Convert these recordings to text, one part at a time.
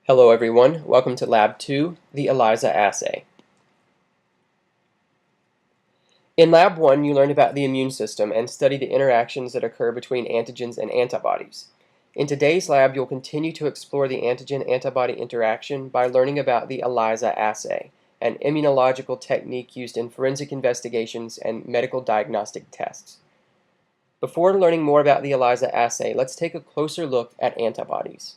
Hello everyone, welcome to Lab 2, the ELISA assay. In Lab 1, you learned about the immune system and studied the interactions that occur between antigens and antibodies. In today's lab, you'll continue to explore the antigen-antibody interaction by learning about the ELISA assay, an immunological technique used in forensic investigations and medical diagnostic tests. Before learning more about the ELISA assay, let's take a closer look at antibodies.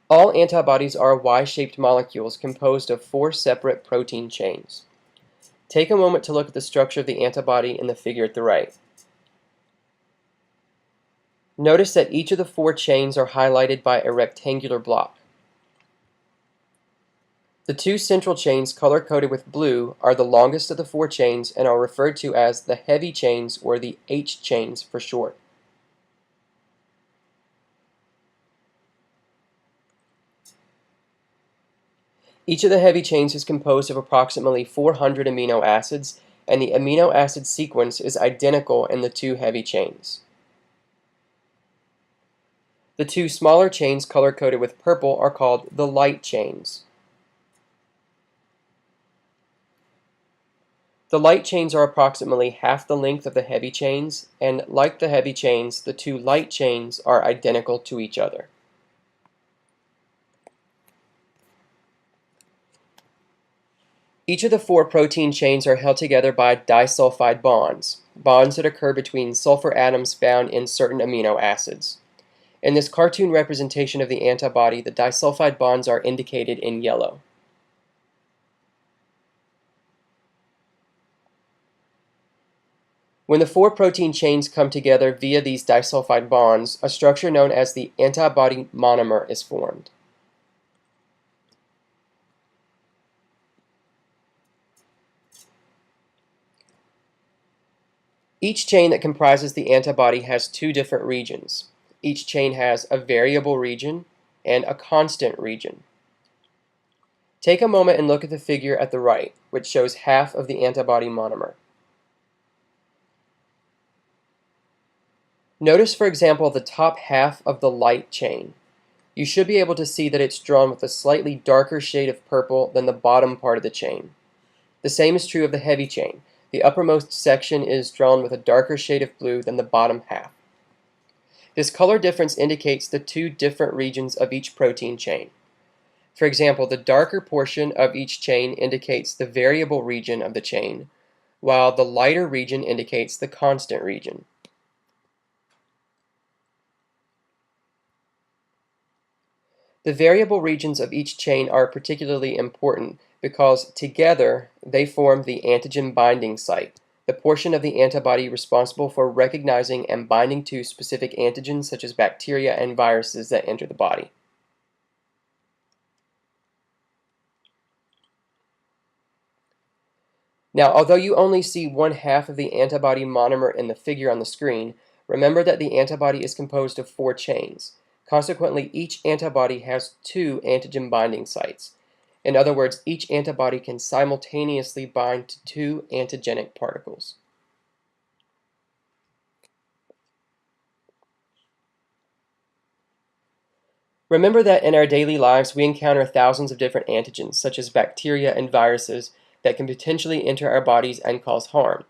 All antibodies are Y-shaped molecules composed of 4 separate protein chains. Take a moment to look at the structure of the antibody in the figure at the right. Notice that each of the 4 chains are highlighted by a rectangular block. The 2 central chains color-coded with blue are the longest of the 4 chains and are referred to as the heavy chains or the H chains for short. Each of the heavy chains is composed of approximately 400 amino acids, and the amino acid sequence is identical in the 2 heavy chains. The 2 smaller chains color-coded with purple are called the light chains. The light chains are approximately half the length of the heavy chains, and like the heavy chains, the 2 light chains are identical to each other. Each of the 4 protein chains are held together by disulfide bonds, bonds that occur between sulfur atoms found in certain amino acids. In this cartoon representation of the antibody, the disulfide bonds are indicated in yellow. When the 4 protein chains come together via these disulfide bonds, a structure known as the antibody monomer is formed. Each chain that comprises the antibody has 2 different regions. Each chain has a variable region and a constant region. Take a moment and look at the figure at the right, which shows half of the antibody monomer. Notice, for example, the top half of the light chain. You should be able to see that it's drawn with a slightly darker shade of purple than the bottom part of the chain. The same is true of the heavy chain. The uppermost section is drawn with a darker shade of blue than the bottom half. This color difference indicates the 2 different regions of each protein chain. For example, the darker portion of each chain indicates the variable region of the chain, while the lighter region indicates the constant region. The variable regions of each chain are particularly important because together they form the antigen binding site, the portion of the antibody responsible for recognizing and binding to specific antigens such as bacteria and viruses that enter the body. Now, although you only see 1/2 of the antibody monomer in the figure on the screen, remember that the antibody is composed of 4 chains. Consequently, each antibody has 2 antigen binding sites. In other words, each antibody can simultaneously bind to 2 antigenic particles. Remember that in our daily lives we encounter thousands of different antigens, such as bacteria and viruses, that can potentially enter our bodies and cause harm.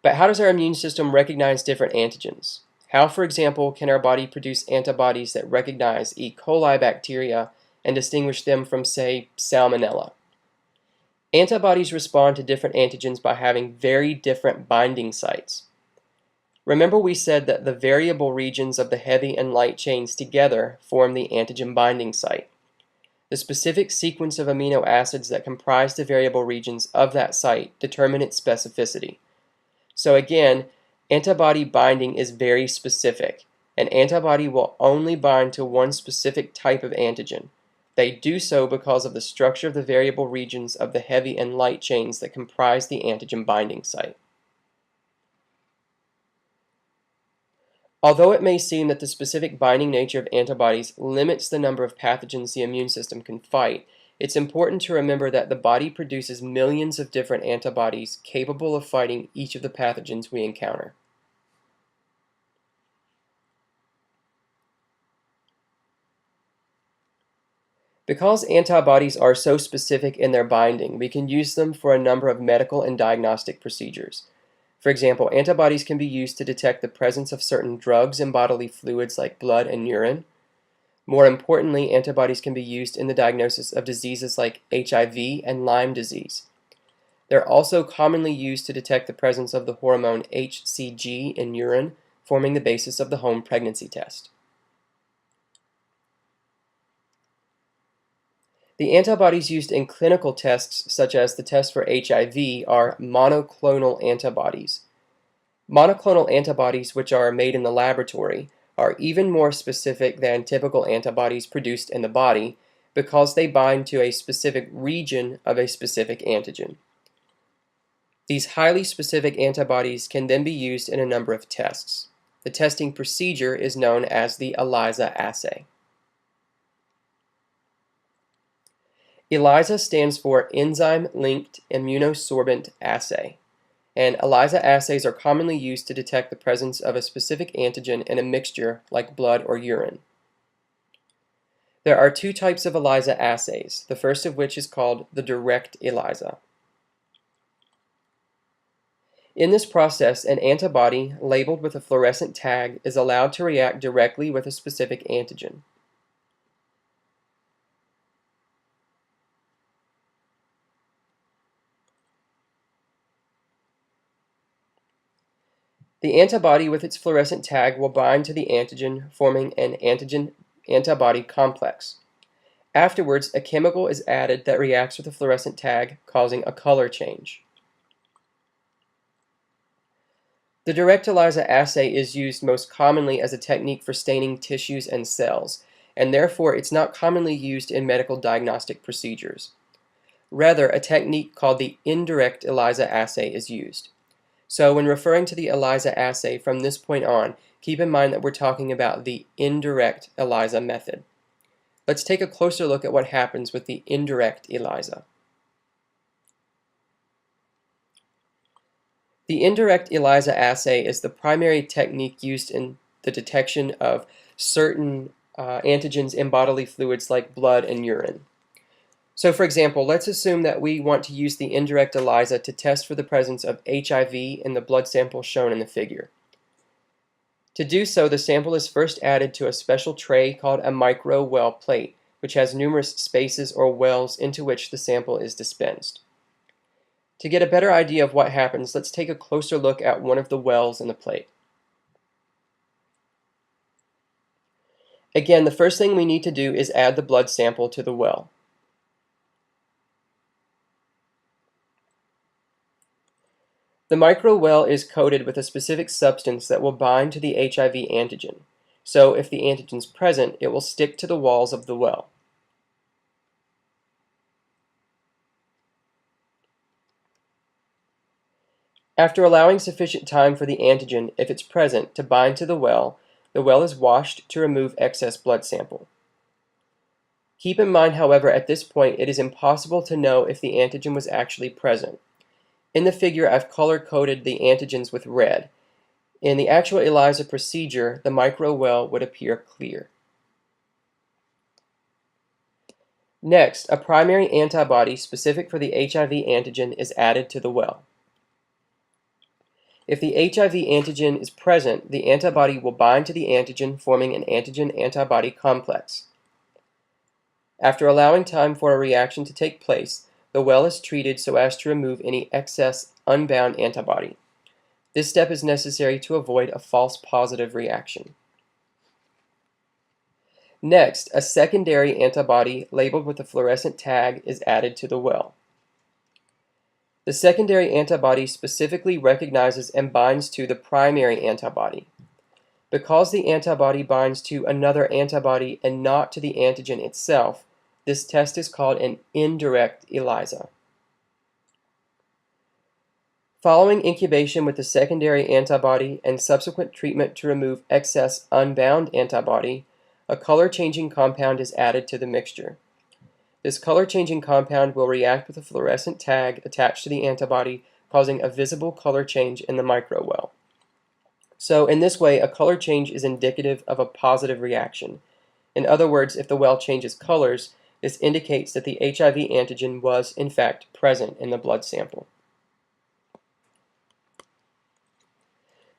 But how does our immune system recognize different antigens? How, for example, can our body produce antibodies that recognize E. coli bacteria and distinguish them from, say, Salmonella? Antibodies respond to different antigens by having very different binding sites. Remember we said that the variable regions of the heavy and light chains together form the antigen binding site. The specific sequence of amino acids that comprise the variable regions of that site determine its specificity. So again, antibody binding is very specific. An antibody will only bind to one specific type of antigen. They do so because of the structure of the variable regions of the heavy and light chains that comprise the antigen binding site. Although it may seem that the specific binding nature of antibodies limits the number of pathogens the immune system can fight, it's important to remember that the body produces millions of different antibodies capable of fighting each of the pathogens we encounter. Because antibodies are so specific in their binding, we can use them for a number of medical and diagnostic procedures. For example, antibodies can be used to detect the presence of certain drugs in bodily fluids like blood and urine. More importantly, antibodies can be used in the diagnosis of diseases like HIV and Lyme disease. They're also commonly used to detect the presence of the hormone HCG in urine, forming the basis of the home pregnancy test. The antibodies used in clinical tests, such as the test for HIV, are monoclonal antibodies. Monoclonal antibodies, which are made in the laboratory, are even more specific than typical antibodies produced in the body because they bind to a specific region of a specific antigen. These highly specific antibodies can then be used in a number of tests. The testing procedure is known as the ELISA assay. ELISA stands for Enzyme-Linked Immunosorbent Assay, and ELISA assays are commonly used to detect the presence of a specific antigen in a mixture like blood or urine. There are two types of ELISA assays, the first of which is called the direct ELISA. In this process, an antibody labeled with a fluorescent tag is allowed to react directly with a specific antigen. The antibody with its fluorescent tag will bind to the antigen, forming an antigen-antibody complex. Afterwards, a chemical is added that reacts with the fluorescent tag, causing a color change. The direct ELISA assay is used most commonly as a technique for staining tissues and cells, and therefore it's not commonly used in medical diagnostic procedures. Rather, a technique called the indirect ELISA assay is used. So when referring to the ELISA assay from this point on, keep in mind that we're talking about the indirect ELISA method. Let's take a closer look at what happens with the indirect ELISA. The indirect ELISA assay is the primary technique used in the detection of certain antigens in bodily fluids like blood and urine. So for example, let's assume that we want to use the indirect ELISA to test for the presence of HIV in the blood sample shown in the figure. To do so, the sample is first added to a special tray called a micro-well plate, which has numerous spaces or wells into which the sample is dispensed. To get a better idea of what happens, let's take a closer look at one of the wells in the plate. Again, the first thing we need to do is add the blood sample to the well. The micro-well is coated with a specific substance that will bind to the HIV antigen. So if the antigen is present, it will stick to the walls of the well. After allowing sufficient time for the antigen, if it's present, to bind to the well is washed to remove excess blood sample. Keep in mind, however, at this point it is impossible to know if the antigen was actually present. In the figure, I've color-coded the antigens with red. In the actual ELISA procedure, the micro-well would appear clear. Next, a primary antibody specific for the HIV antigen is added to the well. If the HIV antigen is present, the antibody will bind to the antigen, forming an antigen-antibody complex. After allowing time for a reaction to take place, the well is treated so as to remove any excess unbound antibody. This step is necessary to avoid a false positive reaction. Next, a secondary antibody labeled with a fluorescent tag is added to the well. The secondary antibody specifically recognizes and binds to the primary antibody. Because the antibody binds to another antibody and not to the antigen itself, this test is called an indirect ELISA. Following incubation with the secondary antibody and subsequent treatment to remove excess unbound antibody, a color-changing compound is added to the mixture. This color-changing compound will react with a fluorescent tag attached to the antibody, causing a visible color change in the micro-well. So in this way, a color change is indicative of a positive reaction. In other words, if the well changes colors, This indicates that the HIV antigen was, in fact, present in the blood sample.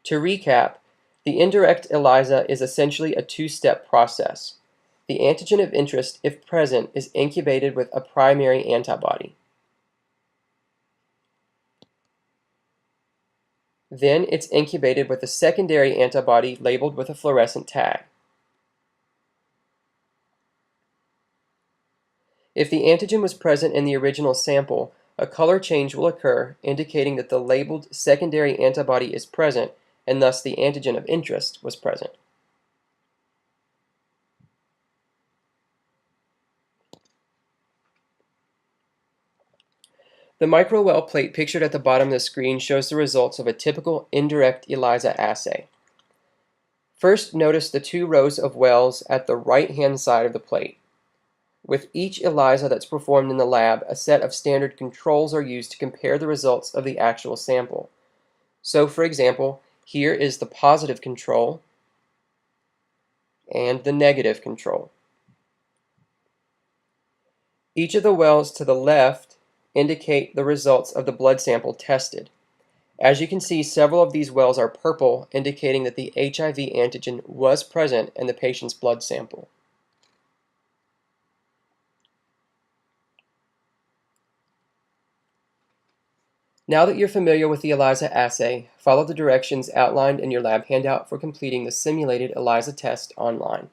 To recap, the indirect ELISA is essentially a two-step process. The antigen of interest, if present, is incubated with a primary antibody. Then it's incubated with a secondary antibody labeled with a fluorescent tag. If the antigen was present in the original sample, a color change will occur, indicating that the labeled secondary antibody is present, and thus the antigen of interest was present. The microwell plate pictured at the bottom of the screen shows the results of a typical indirect ELISA assay. First, notice the two rows of wells at the right-hand side of the plate. With each ELISA that's performed in the lab, a set of standard controls are used to compare the results of the actual sample. So, for example, here is the positive control and the negative control. Each of the wells to the left indicate the results of the blood sample tested. As you can see, several of these wells are purple, indicating that the HIV antigen was present in the patient's blood sample. Now that you're familiar with the ELISA assay, follow the directions outlined in your lab handout for completing the simulated ELISA test online.